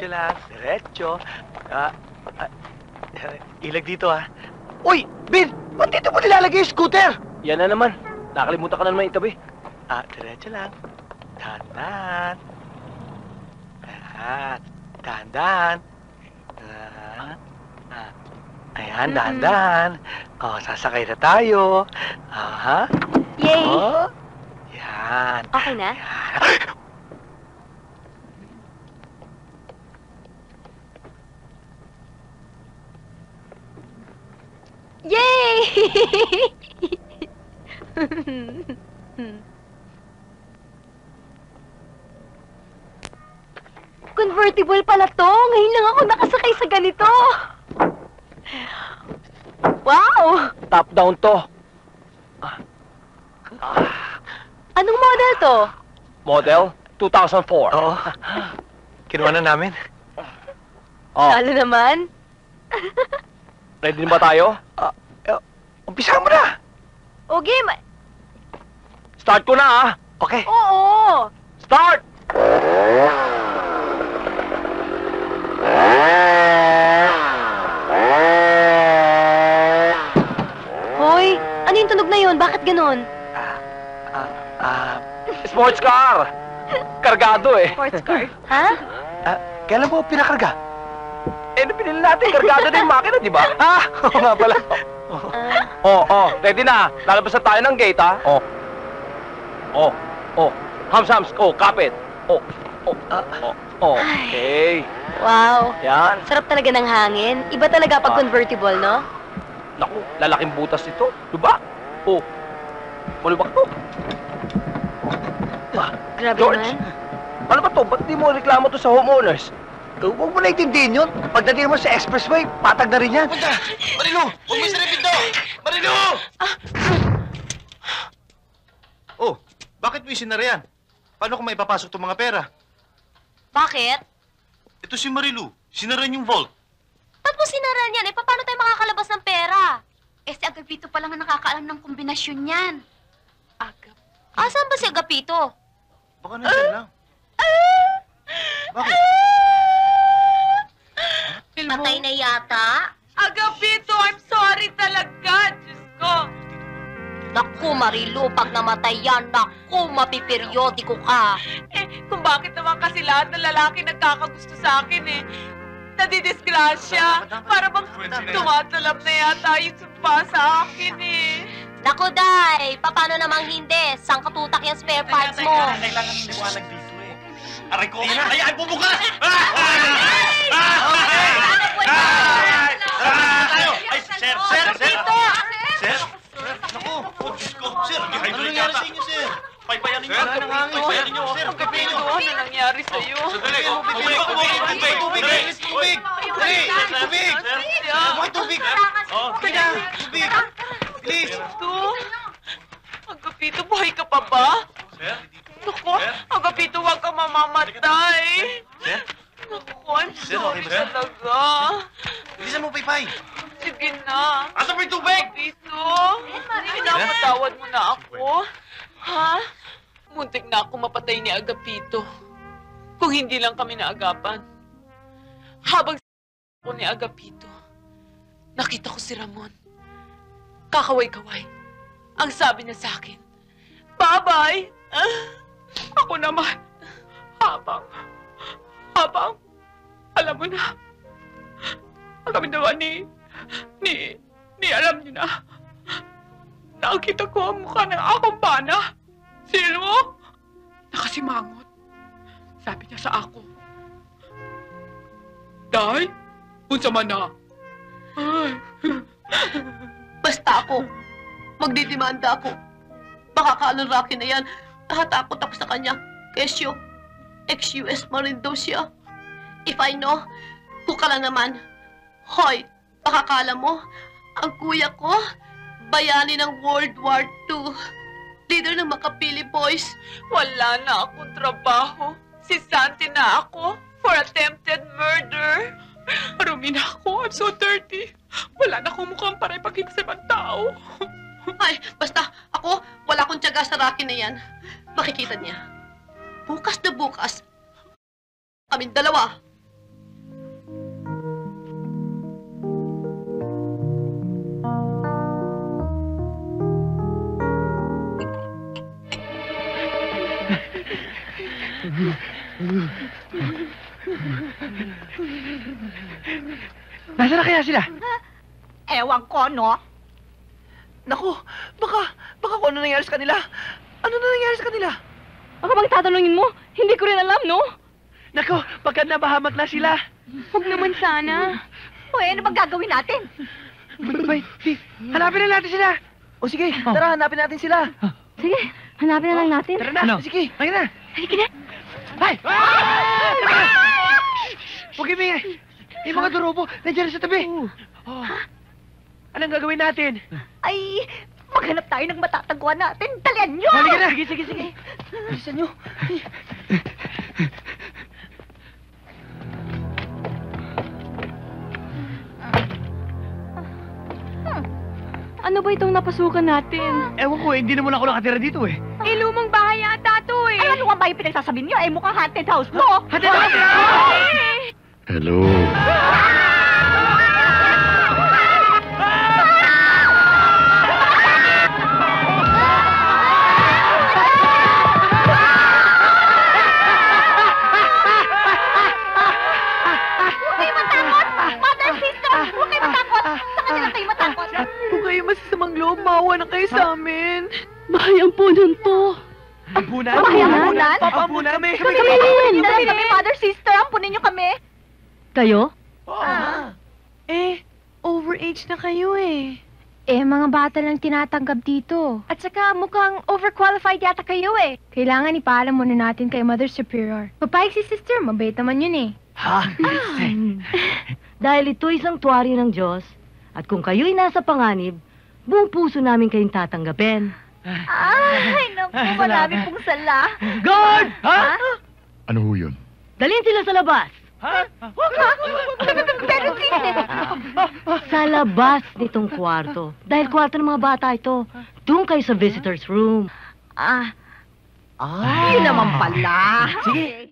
diretso lang, diretso. Ilag dito, ha? Uy, Bin! Ba't dito mo nilalagay yung scooter? Yan na naman. Nakalimutan ka na naman itabi. Diretso lang. Dahan-dahan. Dahan-dahan. Ayan, dahan-dahan. Sasakay na tayo. Yay! Yan. Okay na? Yan. Yay! Convertible pala to. Ngayon lang ako nakasakay sa ganito. Wow! Top down to. Anong model to? Model 2004. Oo. Kinuha na namin. Lalo naman. Ready na ba tayo? Umpisa mo na. O game. Start ko na, Okay. Oo. Start! Hoy, ano yung tunog na yun? Bakit ganun? Sports car! Kargado eh. Sports car. Ha? Kailan mo pinakarga? Pinili natin. Kargado na yung makina, di ba? Oo nga pala. Ready na. Lalabas na tayo ng gate, ha? Hams. Kapit. Okay. Wow. Yan. Sarap talaga ng hangin. Iba talaga pag convertible, no? Naku, lalaking butas ito. Diba? Malubak to. Grabe George, naman. ano ba to? Ba't di mo reklamo to sa homeowners? Huwag mo na itindihin yun. Pagdating mo sa expressway, patag na rin yan. Marilu! Huwag mo isaripin to! Marilu! Oh, bakit mo isinara yan? Paano kung may papasok itong mga pera? Bakit? Ito si Marilu. Sinara yung vault. Ba't mo sinaran yan? Paano tayo makakalabas ng pera? Si Agapito pa lang ang nakakaalam ng kombinasyon niyan. Saan ba si Agapito? Baka nandiyan lang. Bakit? Patay na yata? Agapito, I'm sorry talaga. Diyos ko. Naku, Marilu, pag namatay yan, naku, mapiperyodiko ka. Kung bakit naman kasi lahat ng lalaki nagkakagusto sa akin nadidisgrasya. Para bang tumatalab na yata yung sumpa sa akin Naku, Day, paano namang hindi? Saan katutak yung spare parts mo? Kailangan ng liwanag dito Aray ko! Ay, bubukas! Sir! Sir! Naku! Diyos ko! Sir, may hydrate yata! Ano nangyari sa inyo, sir? Paypayanin niyo! Paypayanin niyo! Sir, Agapito, ano nangyari sa'yo? Tubig! Tubig! Tubig! Tubig! Please! Agapito, buhay ka pa ba? Sir? Naku, Agapito, huwag ka mamamatay. Sir? Naku, I'm sorry Sir? talaga. Bilisan mo, Paypay! Sige na. Asa mo yung tubig? Agapito, pinapatawad mo na ako. Ha? Muntik na ako mapatay ni Agapito. Kung hindi lang kami naagapan. Habang ako ni Agapito, nakita ko si Ramon. Kakaway-kaway. Ang sabi niya sa akin, bye-bye! Ako naman, habang, alam mo na, kami naman alam niyo na, nakita ko ang mukha ng akong bana. Sino? Nakasimangot. Sabi niya sa ako, Day, unsa man na? Ay. Basta ako, magdidemanda ako. Baka kalunraki na yan. Nakatakot ako sa kanya. Kesyo, ex-US pa rin daw siya. If I know, kuka lang naman. Hoy, baka kala mo, ang kuya ko, bayani ng World War II. Leader ng Makapili Boys. Wala na akong trabaho. Si Santi na ako for attempted murder. Marumi na ako. I'm so dirty. Wala na akong mukhang para ipakita sa ibang tao. Ay, basta ako, wala akong tiyaga sa Rocky na yan. Makikita niya. Bukas na bukas, kaming dalawa, Nasaan na kaya sila? Ewan ko, no? Naku, baka kung ano nangyari sa kanila. Ano na nangyari sa kanila? Baka bang tatanungin mo? Hindi ko rin alam, no? Naku, pagka nabahamak na sila. Huwag naman sana. O, ano bang gagawin natin? Hanapin na natin sila. O sige, tara, hanapin natin sila. Sige, hanapin na lang natin. Tara na, sige. Halika na. Halika na. Ay! Huwag ibigay. Yung mga durobo, nandiyan na sa tabi. Oh. Anong gagawin natin? Ay, maghanap tayo ng matatagpuan natin. Dalian nyo! Halika na. Sige. Bilisan nyo. Ano ba itong napasukan natin? Ewan ko, hindi naman ako nakatira dito eh. Eh, lumang bahay yata to eh. Ay, ano nga ba yung pinagsasabi niyo? Eh, mukhang haunted house mo. Hati na kami! Hello. Huwag kayo matakot! Mother, sister! Huwag kayo matakot! Sa kanila kayo matakot! Kung kayo masasamang loob, maawa na kayo sa amin. Bahay ang punon to. Ampunan? Bahay ang punan? Papampunan kami! Kami rin! Kami, mother, sister! Ampunin niyo kami! Kayo? Overage na kayo eh. Eh, mga bata lang tinatanggap dito. At saka, mukhang overqualified yata kayo eh. Kailangan ipaalam muna natin kay Mother Superior. Papayag si sister, mabait naman yun eh. Ha? Dahil ito'y sanktuaryo ng Diyos, at kung kayo'y nasa panganib, buong puso namin kayong tatanggapin. Ay, naku, marami pong sala. Guard! Ha? Ano ho yun? Dalhin sila sa labas! Ha? Pero sister, Sa labas nitong kwarto. Dahil kwarto ng mga bata ito, doon kayo sa visitor's room. yun naman pala. Sige.